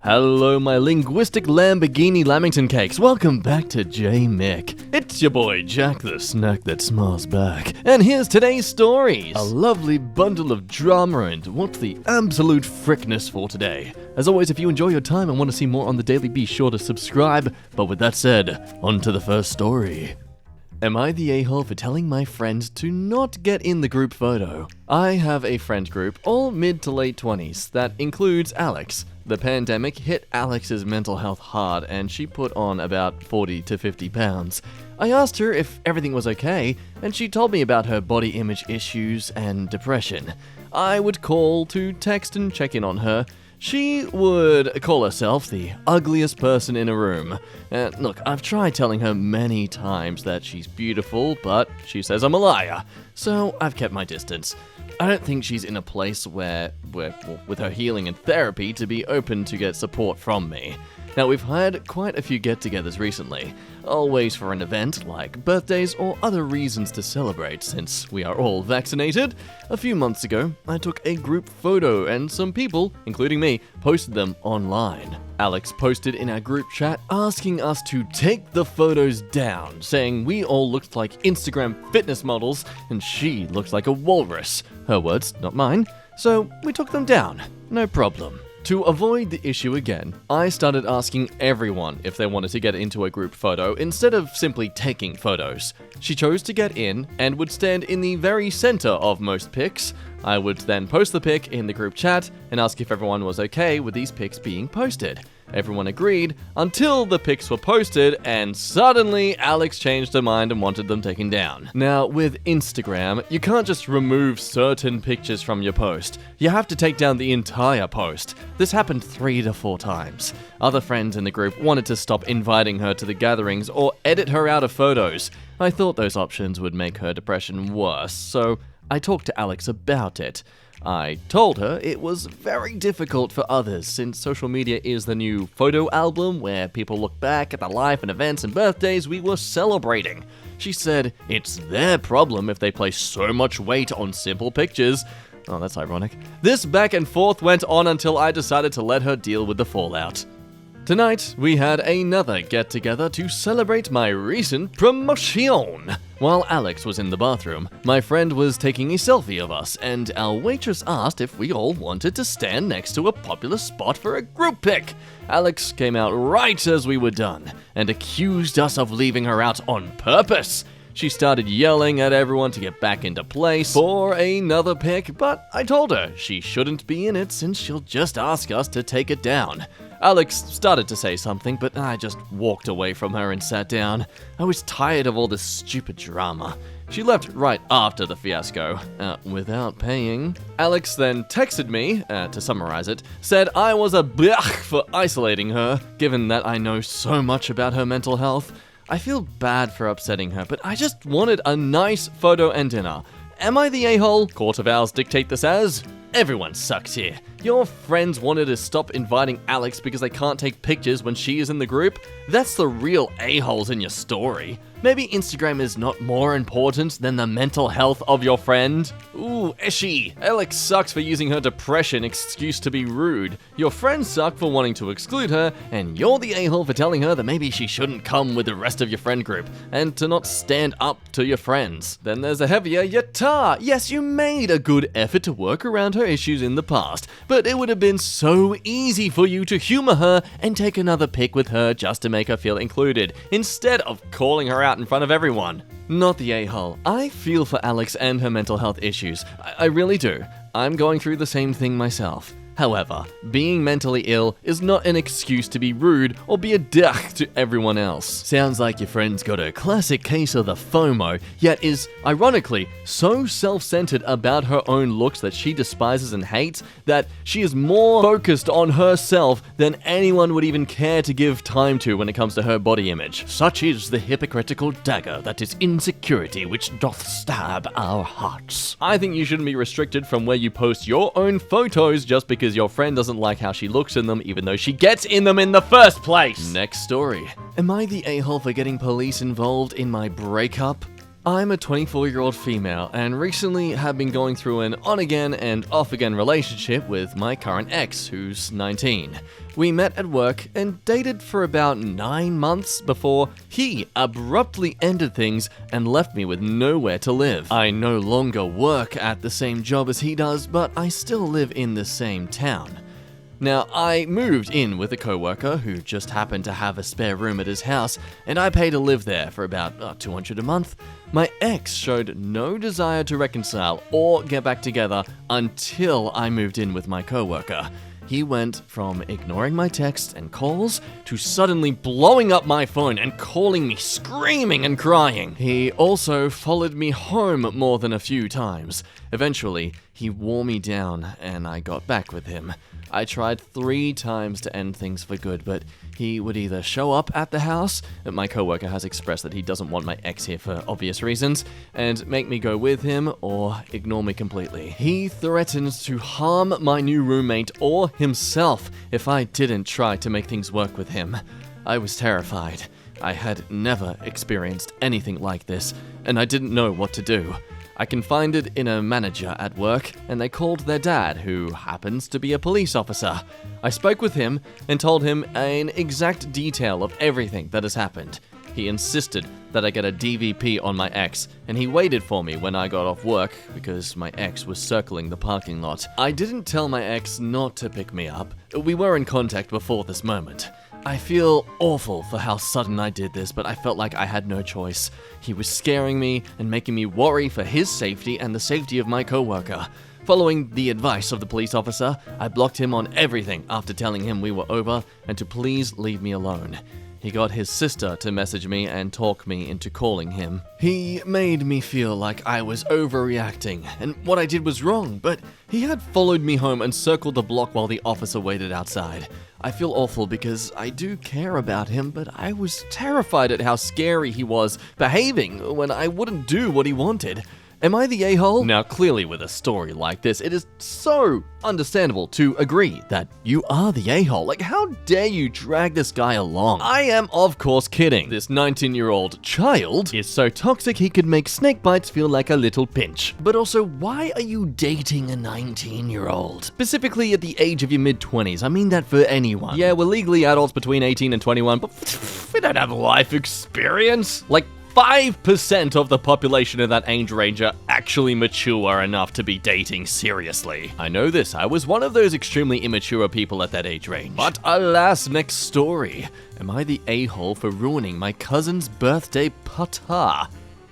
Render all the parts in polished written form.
Hello, my linguistic Lamborghini Lamington cakes. Welcome back to Mick. It's your boy Jack the Snack that smiles back. And here's today's stories. A lovely bundle of drama and what's the absolute frickness for today. As always, if you enjoy your time and want to see more on the daily, be sure to subscribe. But with that said, on to the first story. Am I the a-hole for telling my friend to not get in the group photo? I have a friend group, all mid to late 20s, that includes Alex. The pandemic hit Alex's mental health hard and she put on about 40 to 50 pounds. I asked her if everything was okay, and she told me about her body image issues and depression. I would call to text and check in on her. She would call herself the ugliest person in a room. Look, I've tried telling her many times that she's beautiful, but she says I'm a liar. So I've kept my distance. I don't think she's in a place where, with her healing and therapy, to be open to get support from me. Now, we've had quite a few get-togethers recently, always for an event like birthdays or other reasons to celebrate since we are all vaccinated. A few months ago, I took a group photo and some people, including me, posted them online. Alex posted in our group chat asking us to take the photos down, saying we all looked like Instagram fitness models and she looked like a walrus. Her words, not mine. So we took them down. No problem. To avoid the issue again, I started asking everyone if they wanted to get into a group photo instead of simply taking photos. She chose to get in and would stand in the very center of most pics. I would then post the pic in the group chat and ask if everyone was okay with these pics being posted. Everyone agreed until the pics were posted and suddenly Alex changed her mind and wanted them taken down. Now, with Instagram, you can't just remove certain pictures from your post. You have to take down the entire post. This happened 3 to 4 times. Other friends in the group wanted to stop inviting her to the gatherings or edit her out of photos. I thought those options would make her depression worse, so I talked to Alex about it. I told her it was very difficult for others since social media is the new photo album where people look back at the life and events and birthdays we were celebrating. She said it's their problem if they place so much weight on simple pictures. Oh, that's ironic. This back and forth went on until I decided to let her deal with the fallout. Tonight, we had another get-together to celebrate my recent promotion. While Alex was in the bathroom, my friend was taking a selfie of us, and our waitress asked if we all wanted to stand next to a popular spot for a group pic. Alex came out right as we were done, and accused us of leaving her out on purpose. She started yelling at everyone to get back into place for another pic, but I told her she shouldn't be in it since she'll just ask us to take it down. Alex started to say something, but I just walked away from her and sat down. I was tired of all this stupid drama. She left right after the fiasco, without paying. Alex then texted me, to summarize it, said I was a blech for isolating her, given that I know so much about her mental health. I feel bad for upsetting her, but I just wanted a nice photo and dinner. Am I the a-hole? Court of Owls dictate this as? Everyone sucks here. Your friends wanted to stop inviting Alex because they can't take pictures when she is in the group? That's the real a-holes in your story. Maybe Instagram is not more important than the mental health of your friend? Ooh, eshy. Alex sucks for using her depression excuse to be rude. Your friends suck for wanting to exclude her, and you're the a-hole for telling her that maybe she shouldn't come with the rest of your friend group, and to not stand up to your friends. Then there's a heavier yatta. Yes, you made a good effort to work around her issues in the past, but it would have been so easy for you to humor her and take another pic with her just to make her feel included, instead of calling her out in front of everyone. Not the a-hole. I feel for Alex and her mental health issues. I really do. I'm going through the same thing myself. However, being mentally ill is not an excuse to be rude or be a dick to everyone else. Sounds like your friend's got a classic case of the FOMO, yet is, ironically, so self-centered about her own looks that she despises and hates that she is more focused on herself than anyone would even care to give time to when it comes to her body image. Such is the hypocritical dagger that is insecurity which doth stab our hearts. I think you shouldn't be restricted from where you post your own photos just because your friend doesn't like how she looks in them even though she gets in them in the first place. Next story. Am I the a-hole for getting police involved in my breakup? I'm a 24-year-old female and recently have been going through an on-again and off-again relationship with my current ex, who's 19. We met at work and dated for about 9 months before he abruptly ended things and left me with nowhere to live. I no longer work at the same job as he does, but I still live in the same town. Now, I moved in with a coworker who just happened to have a spare room at his house, and I pay to live there for about $200 a month. My ex showed no desire to reconcile or get back together until I moved in with my coworker. He went from ignoring my texts and calls to suddenly blowing up my phone and calling me screaming and crying. He also followed me home more than a few times. Eventually, he wore me down and I got back with him. I tried 3 times to end things for good, but he would either show up at the house, and my coworker has expressed that he doesn't want my ex here for obvious reasons, and make me go with him, or ignore me completely. He threatened to harm my new roommate or himself if I didn't try to make things work with him. I was terrified. I had never experienced anything like this, and I didn't know what to do. I confided in a manager at work, and they called their dad, who happens to be a police officer. I spoke with him and told him an exact detail of everything that has happened. He insisted that I get a DVP on my ex, and he waited for me when I got off work because my ex was circling the parking lot. I didn't tell my ex not to pick me up. We were in contact before this moment. I feel awful for how sudden I did this, but I felt like I had no choice. He was scaring me and making me worry for his safety and the safety of my coworker. Following the advice of the police officer, I blocked him on everything after telling him we were over and to please leave me alone. He got his sister to message me and talk me into calling him. He made me feel like I was overreacting and what I did was wrong, but he had followed me home and circled the block while the officer waited outside. I feel awful because I do care about him, but I was terrified at how scary he was behaving when I wouldn't do what he wanted. Am I the a-hole? Now, clearly with a story like this, it is so understandable to agree that you are the a-hole. Like, how dare you drag this guy along? I am, of course, kidding. This 19-year-old child is so toxic he could make snake bites feel like a little pinch. But also, why are you dating a 19-year-old? Specifically at the age of your mid-20s. I mean that for anyone. Yeah, we're legally adults between 18 and 21, but we don't have life experience. Like, 5% of the population in that age range are actually mature enough to be dating seriously. I know this, I was one of those extremely immature people at that age range. But alas, next story. Am I the a-hole for ruining my cousin's birthday party? A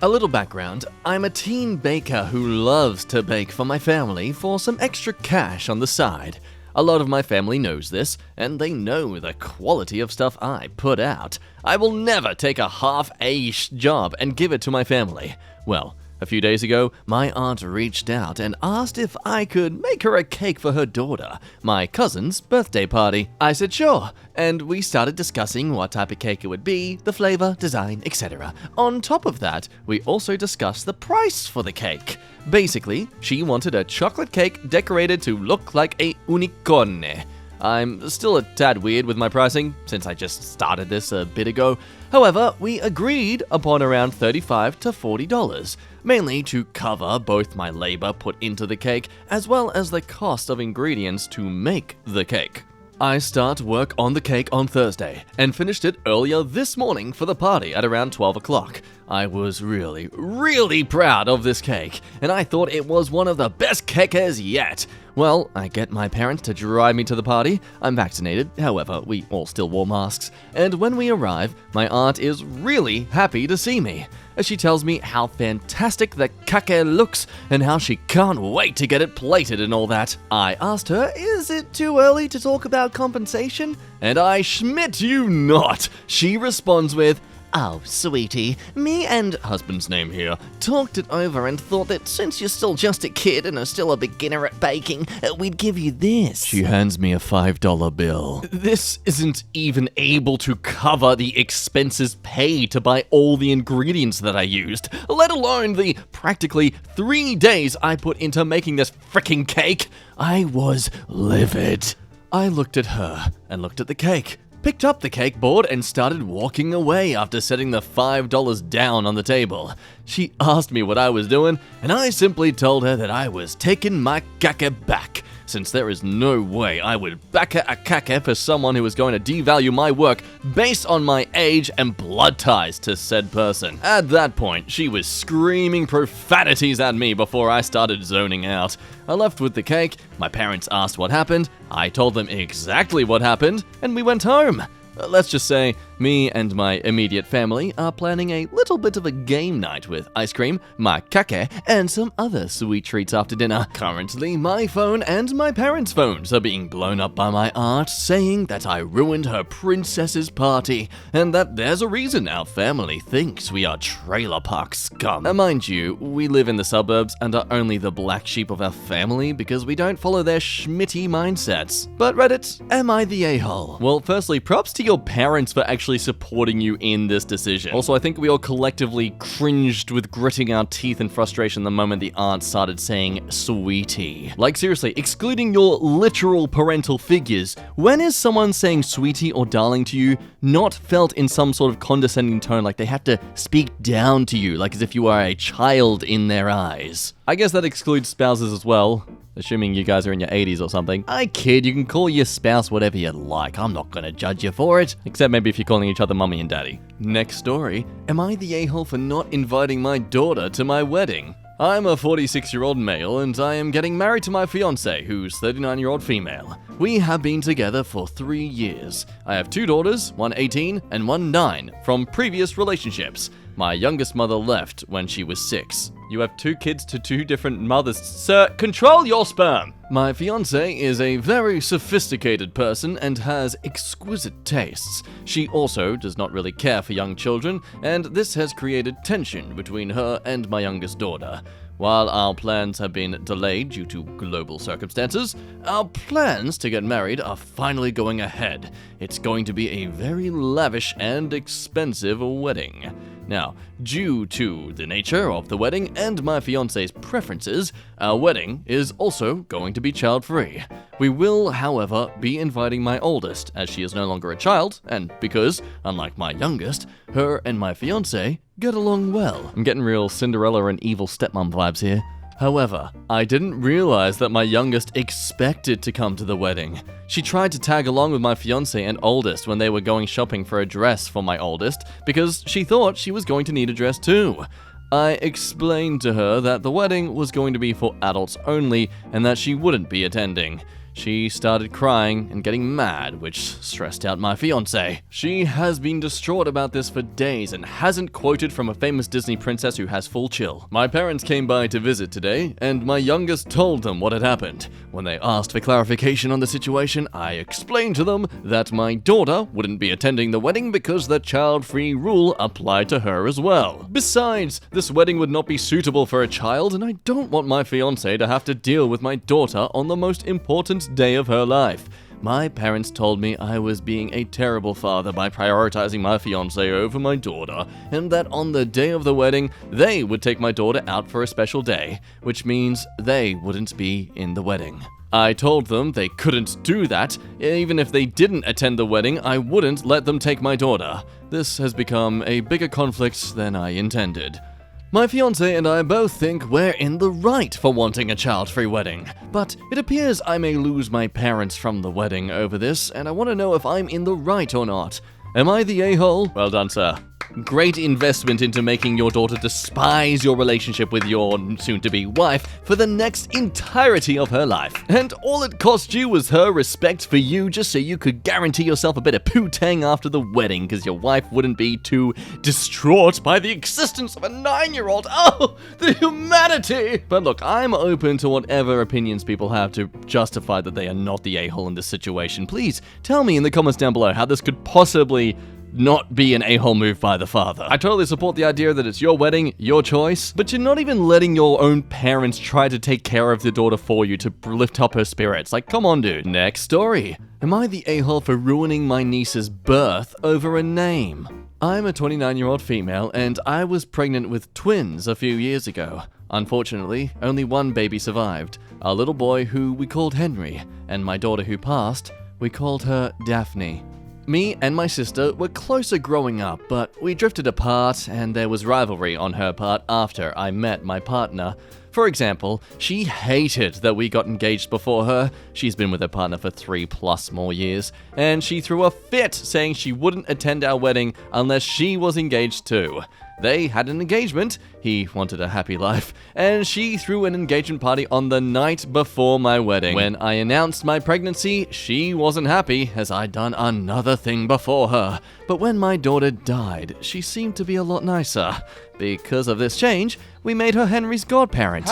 little background, I'm a teen baker who loves to bake for my family for some extra cash on the side. A lot of my family knows this, and they know the quality of stuff I put out. I will never take a half-ish job and give it to my family. Well, a few days ago, my aunt reached out and asked if I could make her a cake for her daughter, my cousin's birthday party. I said sure, and we started discussing what type of cake it would be, the flavor, design, etc. On top of that, we also discussed the price for the cake. Basically, she wanted a chocolate cake decorated to look like a unicorn. I'm still a tad weird with my pricing, since I just started this a bit ago. However, we agreed upon around $35 to $40, mainly to cover both my labor put into the cake, as well as the cost of ingredients to make the cake. I start work on the cake on Thursday, and finished it earlier this morning for the party at around 12 o'clock. I was really proud of this cake, and I thought it was one of the best cakes yet. Well, I get my parents to drive me to the party. I'm vaccinated, however, we all still wore masks. And when we arrive, my aunt is really happy to see me, as she tells me how fantastic the cake looks and how she can't wait to get it plated and all that. I asked her, is it too early to talk about compensation? And I schmit you not. She responds with, "Oh, sweetie, me and husband's name here talked it over and thought that since you're still just a kid and are still a beginner at baking, we'd give you this." She hands me a $5 bill. This isn't even able to cover the expenses paid to buy all the ingredients that I used, let alone the practically 3 days I put into making this frickin' cake. I was livid. I looked at her and looked at the cake, picked up the cake board and started walking away after setting the $5 down on the table. She asked me what I was doing, and I simply told her that I was taking my caca back, since there is no way I would back a caca for someone who was going to devalue my work based on my age and blood ties to said person. At that point, she was screaming profanities at me before I started zoning out. I left with the cake, my parents asked what happened, I told them exactly what happened, and we went home. Let's just say, me and my immediate family are planning a little bit of a game night with ice cream, my kake, and some other sweet treats after dinner. Currently, my phone and my parents' phones are being blown up by my aunt, saying that I ruined her princess's party, and that there's a reason our family thinks we are trailer park scum. Mind you, we live in the suburbs and are only the black sheep of our family because we don't follow their schmitty mindsets. But Reddit, am I the a-hole? Well, firstly, props to your parents for actually supporting you in this decision. Also, I think we all collectively cringed with gritting our teeth in frustration the moment the aunt started saying sweetie. Like seriously, excluding your literal parental figures, when is someone saying sweetie or darling to you not felt in some sort of condescending tone, like they have to speak down to you, like as if you are a child in their eyes? I guess that excludes spouses as well. Assuming you guys are in your 80s or something. I kid, you can call your spouse whatever you like. I'm not gonna judge you for it. Except maybe if you're calling each other mummy and daddy. Next story. Am I the a-hole for not inviting my daughter to my wedding? I'm a 46-year-old male and I am getting married to my fiancée, who's 39-year-old female. We have been together for 3 years. I have 2 daughters, one 18 and one 9, from previous relationships. My youngest mother left when she was 6. You have 2 kids to 2 different mothers. Sir, control your sperm! My fiancée is a very sophisticated person and has exquisite tastes. She also does not really care for young children, and this has created tension between her and my youngest daughter. While our plans have been delayed due to global circumstances, our plans to get married are finally going ahead. It's going to be a very lavish and expensive wedding. Now, due to the nature of the wedding and my fiancé's preferences, our wedding is also going to be child-free. We will, however, be inviting my oldest, as she is no longer a child, and because, unlike my youngest, her and my fiancé get along well. I'm getting real Cinderella and evil stepmom vibes here. However, I didn't realize that my youngest expected to come to the wedding. She tried to tag along with my fiancé and oldest when they were going shopping for a dress for my oldest, because she thought she was going to need a dress too. I explained to her that the wedding was going to be for adults only and that she wouldn't be attending. She started crying and getting mad, which stressed out my fiancé. She has been distraught about this for days and hasn't quoted from a famous Disney princess who has full chill. My parents came by to visit today, and my youngest told them what had happened. When they asked for clarification on the situation, I explained to them that my daughter wouldn't be attending the wedding because the child-free rule applied to her as well. Besides, this wedding would not be suitable for a child, and I don't want my fiancé to have to deal with my daughter on the most important day of her life. My parents told me I was being a terrible father by prioritizing my fiancé over my daughter, and that on the day of the wedding, they would take my daughter out for a special day, which means they wouldn't be in the wedding. I told them they couldn't do that. Even if they didn't attend the wedding, I wouldn't let them take my daughter. This has become a bigger conflict than I intended. My fiancé and I both think we're in the right for wanting a child-free wedding, but it appears I may lose my parents from the wedding over this, and I want to know if I'm in the right or not. Am I the a-hole? Well done, sir. Great investment into making your daughter despise your relationship with your soon-to-be wife for the next entirety of her life. And all it cost you was her respect for you just so you could guarantee yourself a bit of poo-tang after the wedding because your wife wouldn't be too distraught by the existence of a 9-year-old. Oh, the humanity! But look, I'm open to whatever opinions people have to justify that they are not the a-hole in this situation. Please tell me in the comments down below how this could possibly not be an a-hole move by the father. I totally support the idea that it's your wedding, your choice, but you're not even letting your own parents try to take care of the daughter for you to lift up her spirits. Like, come on, dude. Next story. Am I the a-hole for ruining my niece's birth over a name? I'm a 29-year-old female, and I was pregnant with twins a few years ago. Unfortunately, only one baby survived, a little boy who we called Henry, and my daughter who passed, we called her Daphne. Me and my sister were closer growing up, but we drifted apart and there was rivalry on her part after I met my partner. For example, she hated that we got engaged before her. She's been with her partner for 3+ more years, and she threw a fit saying she wouldn't attend our wedding unless she was engaged too. They had an engagement, he wanted a happy life, and she threw an engagement party on the night before my wedding. When I announced my pregnancy, she wasn't happy as I'd done another thing before her. But when my daughter died, she seemed to be a lot nicer. Because of this change, we made her Henry's godparent.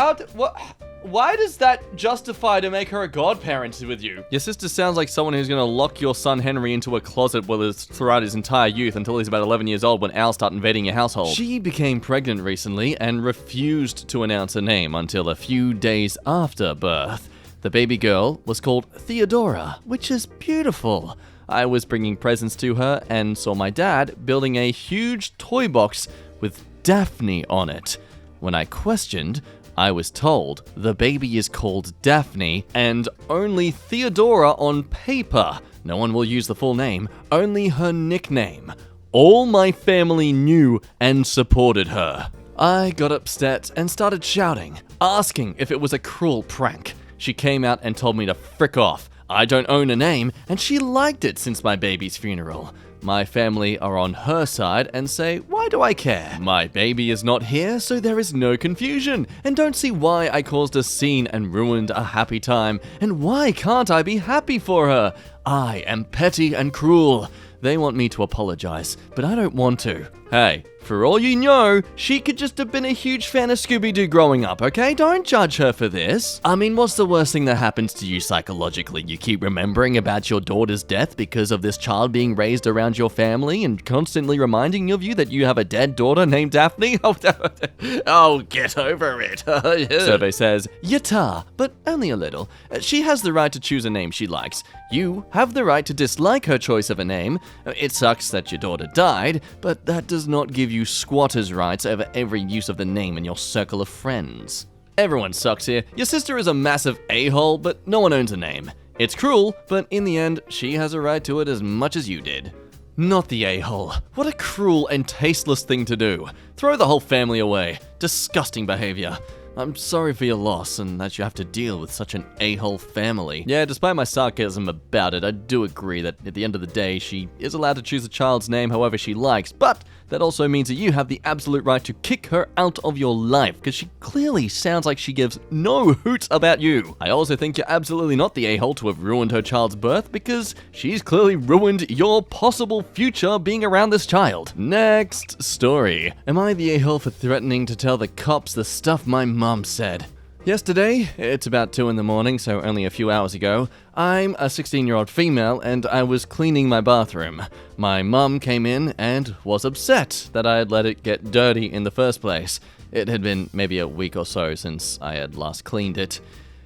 Why does that justify to make her a godparent with you? Your sister sounds like someone who's gonna lock your son Henry into a closet throughout his entire youth until he's about 11 years old when owls start invading your household. She became pregnant recently and refused to announce her name until a few days after birth. The baby girl was called Theodora, which is beautiful. I was bringing presents to her and saw my dad building a huge toy box with Daphne on it. When I questioned, I was told the baby is called Daphne and only Theodora on paper. No one will use the full name, only her nickname. All my family knew and supported her. I got upset and started shouting, asking if it was a cruel prank. She came out and told me to frick off. I don't own a name, and she liked it since my baby's funeral. My family are on her side and say, why do I care? My baby is not here, so there is no confusion, and don't see why I caused a scene and ruined a happy time, and why can't I be happy for her? I am petty and cruel. They want me to apologize, but I don't want to. Hey, for all you know, she could just have been a huge fan of Scooby-Doo growing up, okay? Don't judge her for this. I mean, what's the worst thing that happens to you psychologically? You keep remembering about your daughter's death because of this child being raised around your family and constantly reminding of you that you have a dead daughter named Daphne? Oh, get over it. Survey says, Yata, but only a little. She has the right to choose a name she likes. You have the right to dislike her choice of a name. It sucks that your daughter died, but that does not give you squatters' rights over every use of the name in your circle of friends. Everyone sucks here. Your sister is a massive a-hole, but no one owns a name. It's cruel, but in the end, she has a right to it as much as you did. Not the a-hole. What a cruel and tasteless thing to do. Throw the whole family away. Disgusting behavior. I'm sorry for your loss and that you have to deal with such an a-hole family. Yeah, despite my sarcasm about it, I do agree that at the end of the day, she is allowed to choose a child's name however she likes, but that also means that you have the absolute right to kick her out of your life, because she clearly sounds like she gives no hoots about you. I also think you're absolutely not the a-hole to have ruined her child's birth, because she's clearly ruined your possible future being around this child. Next story. Am I the a-hole for threatening to tell the cops the stuff my mom said? Yesterday, it's about 2 in the morning, so only a few hours ago, I'm a 16-year-old female and I was cleaning my bathroom. My mum came in and was upset that I had let it get dirty in the first place. It had been maybe a week or so since I had last cleaned it.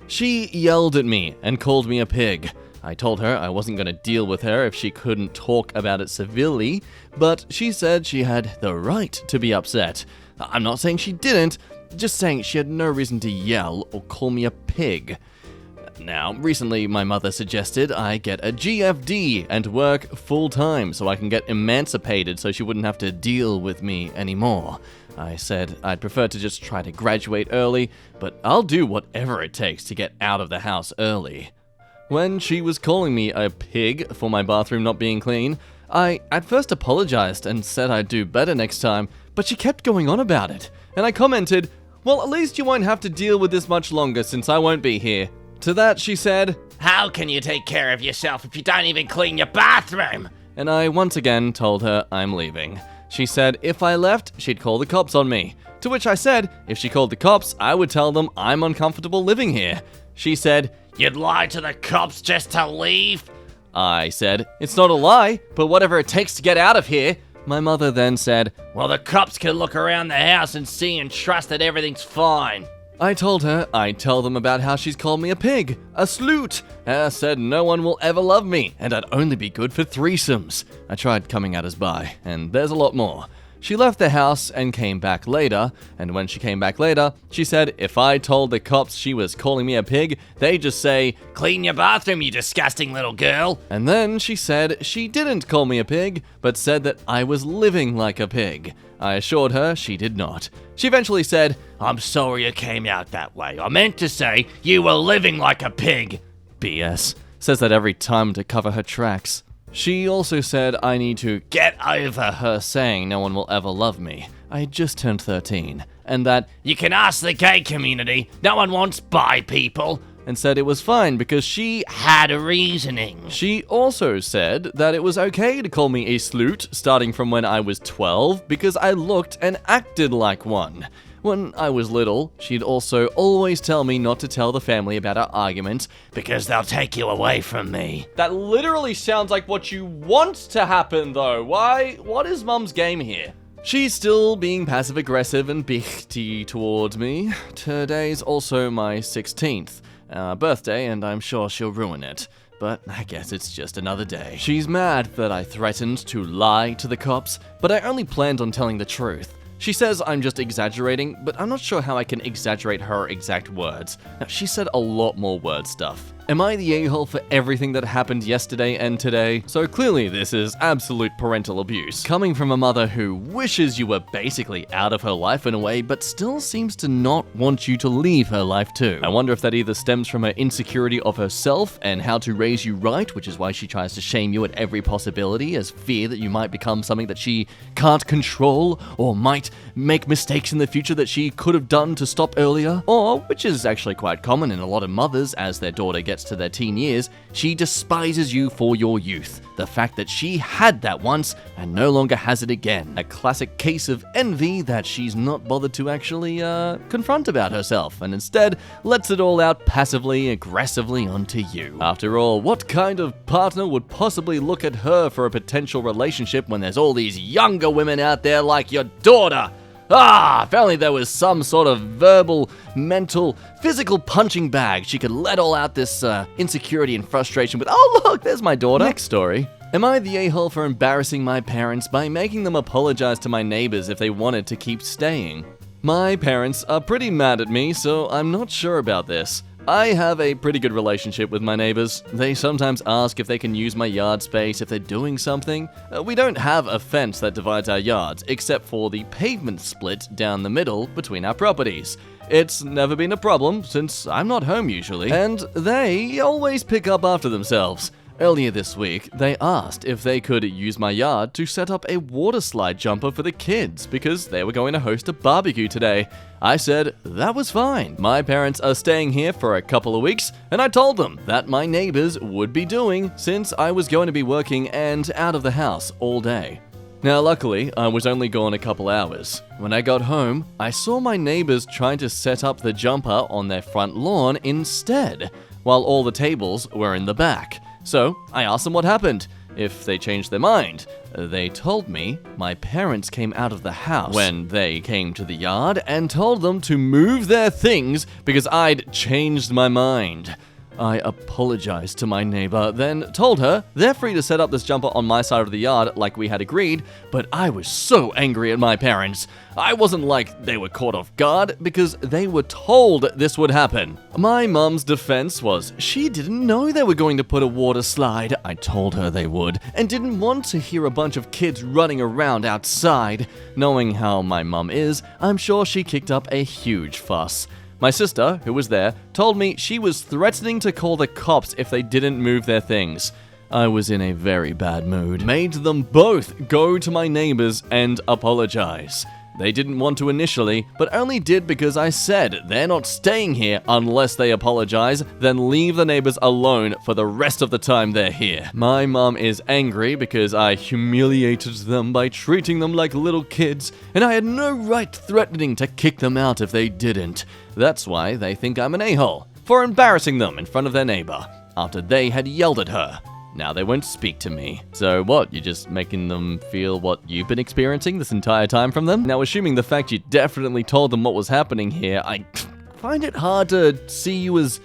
She yelled at me and called me a pig. I told her I wasn't going to deal with her if she couldn't talk about it civilly, but she said she had the right to be upset. I'm not saying she didn't, just saying she had no reason to yell or call me a pig. Now, recently my mother suggested I get a GFD and work full-time so I can get emancipated so she wouldn't have to deal with me anymore. I said I'd prefer to just try to graduate early, but I'll do whatever it takes to get out of the house early. When she was calling me a pig for my bathroom not being clean, I at first apologized and said I'd do better next time, but she kept going on about it. And I commented, well, at least you won't have to deal with this much longer since I won't be here. To that she said, how can you take care of yourself if you don't even clean your bathroom? And I once again told her I'm leaving. She said if I left, she'd call the cops on me. To which I said, if she called the cops, I would tell them I'm uncomfortable living here. She said, you'd lie to the cops just to leave? I said, it's not a lie, but whatever it takes to get out of here. My mother then said, well, the cops can look around the house and see and trust that everything's fine. I told her I'd tell them about how she's called me a pig, a sloot, said no one will ever love me, and I'd only be good for threesomes. I tried coming out as bi, and there's a lot more. She left the house and came back later, and when she came back later, she said if I told the cops she was calling me a pig, they'd just say, "Clean your bathroom, you disgusting little girl." And then she said she didn't call me a pig, but said that I was living like a pig. I assured her she did not. She eventually said, "I'm sorry it came out that way. I meant to say you were living like a pig." BS. Says that every time to cover her tracks. She also said I need to get over her saying no one will ever love me. I had just turned 13. And that you can ask the gay community, no one wants bi people. And said it was fine because she had a reasoning. She also said that it was okay to call me a sloot starting from when I was 12 because I looked and acted like one. When I was little, she'd also always tell me not to tell the family about our arguments because they'll take you away from me. That literally sounds like what you want to happen though. Why? What is Mum's game here? She's still being passive-aggressive and bichty towards me. Today's also my 16th birthday, and I'm sure she'll ruin it. But I guess it's just another day. She's mad that I threatened to lie to the cops, but I only planned on telling the truth. She says I'm just exaggerating, but I'm not sure how I can exaggerate her exact words. Now, she said a lot more word stuff. Am I the a-hole for everything that happened yesterday and today? So clearly this is absolute parental abuse. Coming from a mother who wishes you were basically out of her life in a way, but still seems to not want you to leave her life too. I wonder if that either stems from her insecurity of herself and how to raise you right, which is why she tries to shame you at every possibility as fear that you might become something that she can't control or might make mistakes in the future that she could have done to stop earlier. Or, which is actually quite common in a lot of mothers as their daughter gets to their teen years, she despises you for your youth. The fact that she had that once and no longer has it again. A classic case of envy that she's not bothered to actually confront about herself and instead lets it all out passively, aggressively onto you. After all, what kind of partner would possibly look at her for a potential relationship when there's all these younger women out there like your daughter? If only there was some sort of verbal, mental, physical punching bag she could let all out this insecurity and frustration with. Oh look, there's my daughter. Next story. Am I the a-hole for embarrassing my parents by making them apologize to my neighbors if they wanted to keep staying? My parents are pretty mad at me, so I'm not sure about this. I have a pretty good relationship with my neighbors. They sometimes ask if they can use my yard space if they're doing something. We don't have a fence that divides our yards, except for the pavement split down the middle between our properties. It's never been a problem, since I'm not home usually, and they always pick up after themselves. Earlier this week, they asked if they could use my yard to set up a water slide jumper for the kids because they were going to host a barbecue today. I said that was fine. My parents are staying here for a couple of weeks, and I told them that my neighbors would be doing since I was going to be working and out of the house all day. Now, luckily, I was only gone a couple hours. When I got home, I saw my neighbors trying to set up the jumper on their front lawn instead, while all the tables were in the back. So, I asked them what happened, if they changed their mind. They told me my parents came out of the house when they came to the yard and told them to move their things because I'd changed my mind. I apologized to my neighbor, then told her they're free to set up this jumper on my side of the yard like we had agreed, but I was so angry at my parents. I wasn't like they were caught off guard because they were told this would happen. My mum's defense was she didn't know they were going to put a water slide. I told her they would and didn't want to hear a bunch of kids running around outside. Knowing how my mum is, I'm sure she kicked up a huge fuss. My sister, who was there, told me she was threatening to call the cops if they didn't move their things. I was in a very bad mood. Made them both go to my neighbors and apologize. They didn't want to initially, but only did because I said they're not staying here unless they apologize, then leave the neighbors alone for the rest of the time they're here. My mom is angry because I humiliated them by treating them like little kids, and I had no right threatening to kick them out if they didn't. That's why they think I'm an a-hole, for embarrassing them in front of their neighbor, after they had yelled at her. Now they won't speak to me. So what, you're just making them feel what you've been experiencing this entire time from them? Now, assuming the fact you definitely told them what was happening here, I find it hard to see you as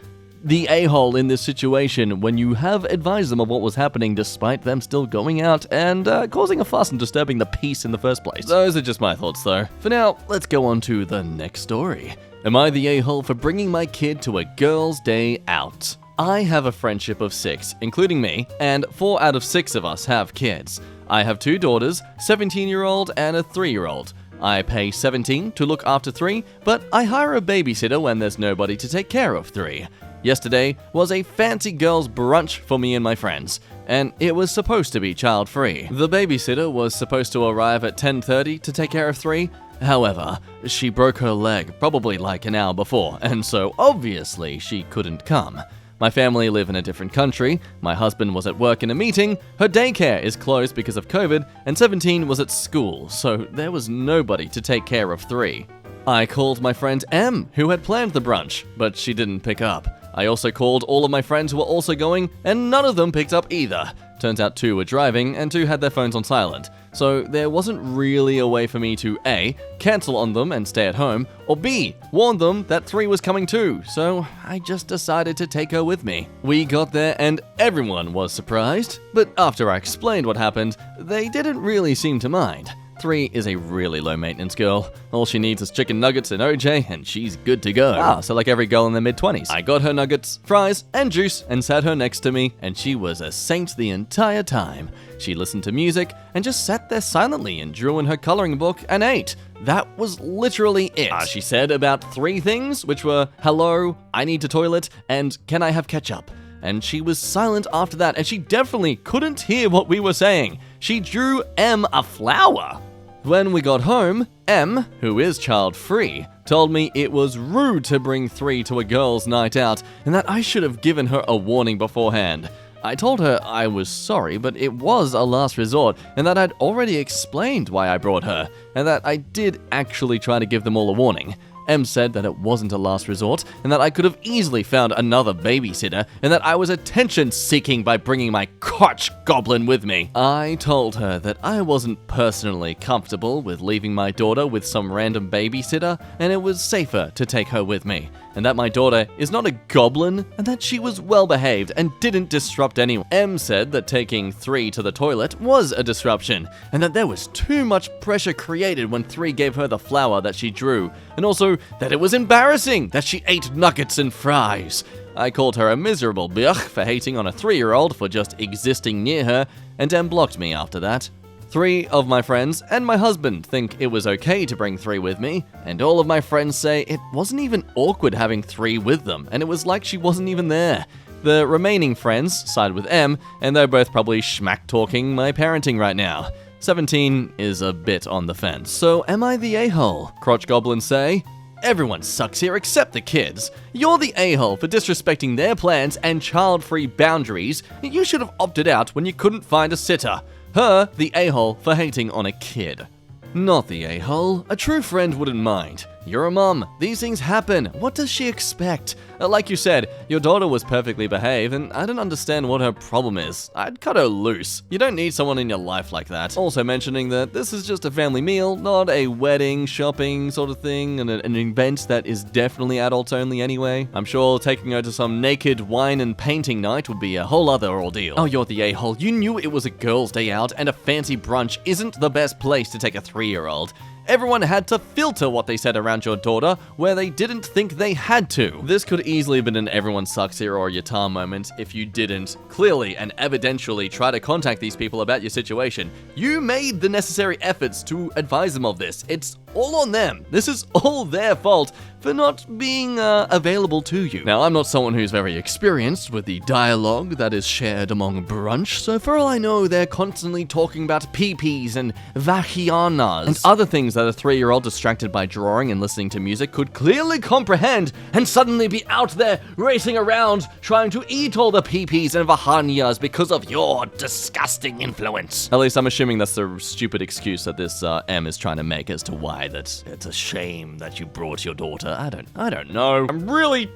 the a-hole in this situation when you have advised them of what was happening despite them still going out and causing a fuss and disturbing the peace in the first place. Those are just my thoughts though. For now, let's go on to the next story. Am I the a-hole for bringing my kid to a girls' day out? I have a friendship of 6, including me, and 4 out of 6 of us have kids. I have 2 daughters, 17-year-old and a 3-year-old. I pay 17 to look after 3, but I hire a babysitter when there's nobody to take care of 3. Yesterday was a fancy girls' brunch for me and my friends, and it was supposed to be child-free. The babysitter was supposed to arrive at 10:30 to take care of 3. However, she broke her leg probably like an hour before, and so obviously she couldn't come. My family live in a different country, my husband was at work in a meeting, her daycare is closed because of COVID, and 17 was at school, so there was nobody to take care of 3. I called my friend M, who had planned the brunch, but she didn't pick up. I also called all of my friends who were also going, and none of them picked up either. Turns out 2 were driving, and 2 had their phones on silent. So there wasn't really a way for me to A, cancel on them and stay at home, or B, warn them that 3 was coming too, so I just decided to take her with me. We got there and everyone was surprised, but after I explained what happened, they didn't really seem to mind. 3 is a really low-maintenance girl. All she needs is chicken nuggets and OJ, and she's good to go. So like every girl in their mid-20s. I got her nuggets, fries, and juice, and sat her next to me, and she was a saint the entire time. She listened to music, and just sat there silently and drew in her coloring book and ate. That was literally it. She said about 3 things, which were, hello, I need to toilet, and can I have ketchup? And she was silent after that, and she definitely couldn't hear what we were saying. She drew M a flower. When we got home, M, who is child-free, told me it was rude to bring 3 to a girls' night out and that I should have given her a warning beforehand. I told her I was sorry, but it was a last resort and that I'd already explained why I brought her and that I did actually try to give them all a warning. M said that it wasn't a last resort, and that I could have easily found another babysitter, and that I was attention-seeking by bringing my crotch goblin with me. I told her that I wasn't personally comfortable with leaving my daughter with some random babysitter, and it was safer to take her with me, and that my daughter is not a goblin, and that she was well-behaved and didn't disrupt anyone. M said that taking 3 to the toilet was a disruption, and that there was too much pressure created when 3 gave her the flower that she drew, and also that it was embarrassing that she ate nuggets and fries. I called her a miserable bitch for hating on a 3-year-old for just existing near her, and M blocked me after that. 3 of my friends and my husband think it was okay to bring 3 with me, and all of my friends say it wasn't even awkward having 3 with them, and it was like she wasn't even there. The remaining friends side with M, and they're both probably schmack-talking my parenting right now. 17 is a bit on the fence, so am I the a-hole? Crotch goblins say, everyone sucks here except the kids. You're the a-hole for disrespecting their plans and child-free boundaries. You should have opted out when you couldn't find a sitter. Her, the a-hole for hating on a kid. Not the a-hole. A true friend wouldn't mind. You're a mum. These things happen. What does she expect? Like you said, your daughter was perfectly behaved, and I don't understand what her problem is. I'd cut her loose. You don't need someone in your life like that. Also mentioning that this is just a family meal, not a wedding, shopping sort of thing, and an event that is definitely adults only anyway. I'm sure taking her to some naked wine and painting night would be a whole other ordeal. Oh, you're the a-hole. You knew it was a girls' day out, and a fancy brunch isn't the best place to take a 3-year-old. Everyone had to filter what they said around your daughter where they didn't think they had to. This could easily have been an everyone sucks here or your tar moment if you didn't clearly and evidentially try to contact these people about your situation. You made the necessary efforts to advise them of this. It's all on them. This is all their fault for not being available to you. Now, I'm not someone who's very experienced with the dialogue that is shared among brunch, so for all I know, they're constantly talking about pee-pees and vaginas and other things that a 3-year-old distracted by drawing and listening to music could clearly comprehend and suddenly be out there racing around trying to eat all the pee-pees and vaginas because of your disgusting influence. At least I'm assuming that's the stupid excuse that this M is trying to make as to why that it's a shame that you brought your daughter. I don't know. I'm really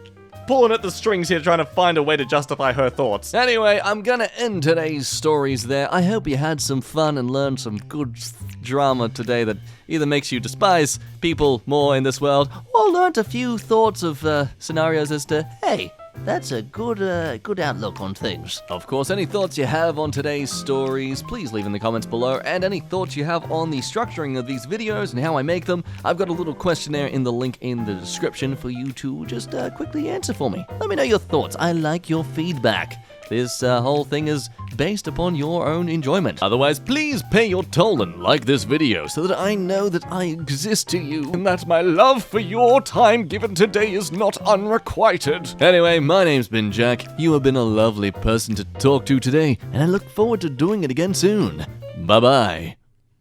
pulling at the strings here trying to find a way to justify her thoughts. Anyway, I'm gonna end today's stories there. I hope you had some fun and learned some good drama today that either makes you despise people more in this world or learned a few thoughts of scenarios as to, hey, That's a good outlook on things. Of course, any thoughts you have on today's stories, please leave in the comments below, and any thoughts you have on the structuring of these videos and how I make them, I've got a little questionnaire in the link in the description for you to just quickly answer for me. Let me know your thoughts. I like your feedback. This whole thing is based upon your own enjoyment. Otherwise, please pay your toll and like this video so that I know that I exist to you and that my love for your time given today is not unrequited. Anyway, my name's been Jack. You have been a lovely person to talk to today, and I look forward to doing it again soon. Bye-bye.